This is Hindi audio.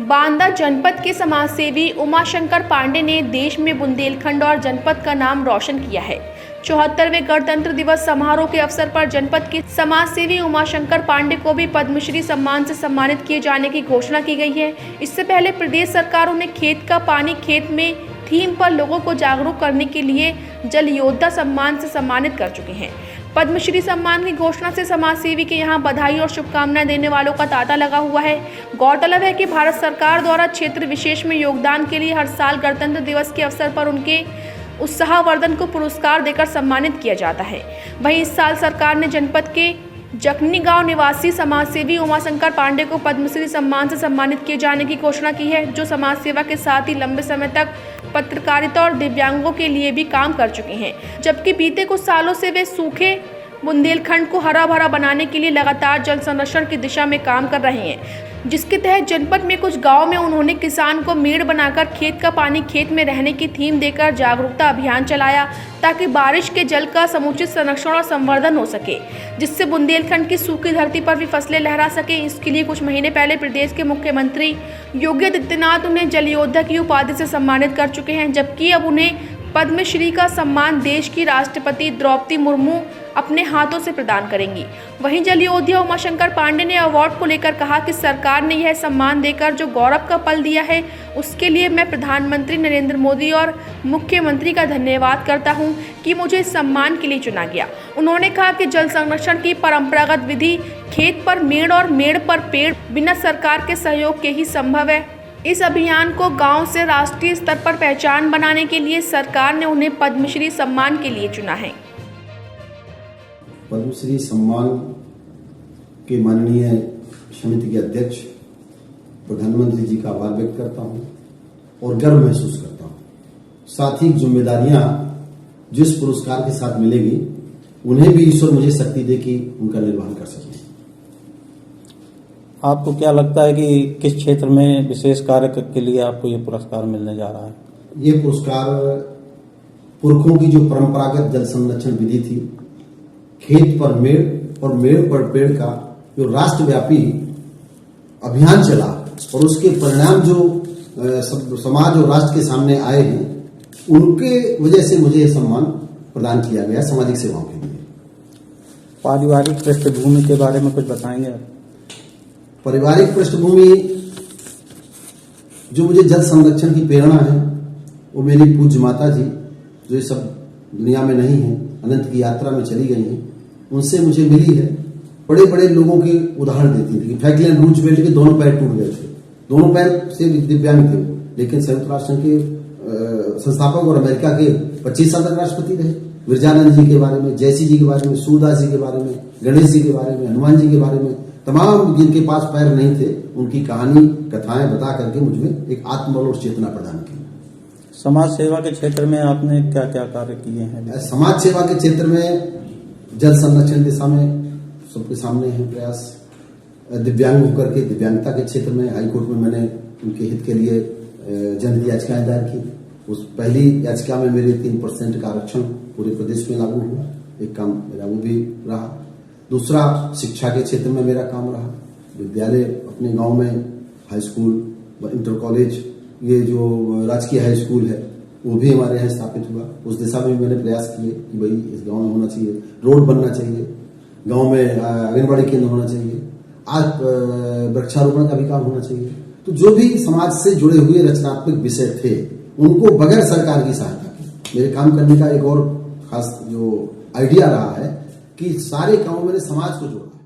बांदा जनपद के समाजसेवी उमाशंकर पांडे ने देश में बुंदेलखंड और जनपद का नाम रोशन किया है। 74वें गणतंत्र दिवस समारोह के अवसर पर जनपद के समाजसेवी उमाशंकर पांडे को भी पद्मश्री सम्मान से सम्मानित किए जाने की घोषणा की गई है। इससे पहले प्रदेश सरकारों ने खेत का पानी खेत में थीम पर लोगों को जागरूक करने के लिए जल योद्धा सम्मान से सम्मानित कर चुके हैं। पद्मश्री सम्मान की घोषणा से समाजसेवी के यहां बधाई और शुभकामनाएं देने वालों का तांता लगा हुआ है। गौरतलब है कि भारत सरकार द्वारा क्षेत्र विशेष में योगदान के लिए हर साल गणतंत्र दिवस के अवसर पर उनके उत्साहवर्धन को पुरस्कार देकर सम्मानित किया जाता है। वहीं इस साल सरकार ने जनपद के जखनी गांव निवासी समाजसेवी उमाशंकर पांडे को पद्मश्री सम्मान से सम्मानित किए जाने की घोषणा की है, जो समाज सेवा के साथ ही लंबे समय तक पत्रकारिता और दिव्यांगों के लिए भी काम कर चुके हैं। जबकि बीते कुछ सालों से वे सूखे बुंदेलखंड को हरा भरा बनाने के लिए लगातार जल संरक्षण की दिशा में काम कर रहे हैं, जिसके तहत जनपद में कुछ गांव में उन्होंने किसान को मेड़ बनाकर खेत का पानी खेत में रहने की थीम देकर जागरूकता अभियान चलाया, ताकि बारिश के जल का समुचित संरक्षण और संवर्धन हो सके, जिससे बुंदेलखंड की सूखी धरती पर भी फसलें लहरा सके। इसके लिए कुछ महीने पहले प्रदेश के मुख्यमंत्री योगी आदित्यनाथ उन्हें जल योद्धा की उपाधि से सम्मानित कर चुके हैं, जबकि अब उन्हें पद्मश्री का सम्मान देश की राष्ट्रपति द्रौपदी मुर्मू अपने हाथों से प्रदान करेंगी। वहीं जल योद्धा उमाशंकर पांडे ने अवार्ड को लेकर कहा कि सरकार ने यह सम्मान देकर जो गौरव का पल दिया है, उसके लिए मैं प्रधानमंत्री नरेंद्र मोदी और मुख्यमंत्री का धन्यवाद करता हूं कि मुझे इस सम्मान के लिए चुना गया। उन्होंने कहा कि जल संरक्षण की परंपरागत विधि खेत पर मेड़ और मेड़ पर पेड़ बिना सरकार के सहयोग के ही संभव है। इस अभियान को गांव से राष्ट्रीय स्तर पर पहचान बनाने के लिए सरकार ने उन्हें पद्मश्री सम्मान के लिए चुना है। पद्मश्री सम्मान के माननीय समिति के अध्यक्ष प्रधानमंत्री जी का आभार व्यक्त करता हूं और गर्व महसूस करता हूं। साथ ही जिम्मेदारियां जिस पुरस्कार के साथ मिलेगी, उन्हें भी ईश्वर मुझे शक्ति दे कि उनका निर्वहन कर सकें। आपको क्या लगता है कि किस क्षेत्र में विशेष कार्य के लिए आपको ये पुरस्कार मिलने जा रहा है? ये पुरस्कार पुरखों की जो परंपरागत जल संरक्षण विधि थी, खेत पर मेड़ और मेड़ पर पेड़ का जो राष्ट्रव्यापी अभियान चला और उसके परिणाम जो समाज और राष्ट्र के सामने आए हैं, उनके वजह से मुझे यह सम्मान प्रदान किया गया सामाजिक सेवाओं के लिए। पारिवारिक पृष्ठभूमि के बारे में कुछ बताएंगे? पारिवारिक पृष्ठभूमि जो मुझे जल संरक्षण की प्रेरणा है, वो मेरी पूज्य माता जी, जो ये सब दुनिया में नहीं है, अनंत की यात्रा में चली गई हैं, उनसे मुझे मिली है। बड़े बड़े लोगों की उदाहरण देती थी। फ्रैंकलिन रूजवेल्ट के दोनों पैर टूट गए थे, दोनों पैर से दिव्यांग थे, लेकिन संयुक्त राष्ट्र के संस्थापक और अमेरिका के 25 साल तक राष्ट्रपति रहे। विरजानंद जी के बारे में, जयसी जी के बारे में, सूरदास जी के बारे में, गणेश जी के बारे में, हनुमान जी के बारे में, तमाम जिनके पास पैर नहीं थे, उनकी कहानी कथाएं बता करके मुझमें एक आत्मबल और चेतना प्रदान की। समाज सेवा के क्षेत्र में आपने क्या क्या कार्य किए हैं? समाज सेवा के क्षेत्र में जल संरक्षण दिशा में सबके सामने है प्रयास। दिव्यांग होकर के दिव्यांगता के क्षेत्र में हाईकोर्ट में मैंने उनके हित के लिए जनहित याचिकाएं दायर की। उस पहली याचिका में मेरे 3% का आरक्षण पूरे प्रदेश में लागू हुआ, एक काम मेरा वो भी रहा। दूसरा, शिक्षा के क्षेत्र में मेरा काम रहा। विद्यालय अपने गांव में, हाई स्कूल, इंटर कॉलेज, ये जो राजकीय हाई स्कूल है, वो भी हमारे यहाँ स्थापित हुआ। उस दिशा में मैंने प्रयास किए कि भाई इस गांव में होना चाहिए, रोड बनना चाहिए, गांव में आंगनबाड़ी केंद्र होना चाहिए, आज वृक्षारोपण का भी काम होना चाहिए। तो जो भी समाज से जुड़े हुए रचनात्मक विषय थे, उनको बगैर सरकार की सहायता के मेरे काम करने का एक और खास जो आइडिया रहा है कि सारे गांव में समाज को जोड़ा।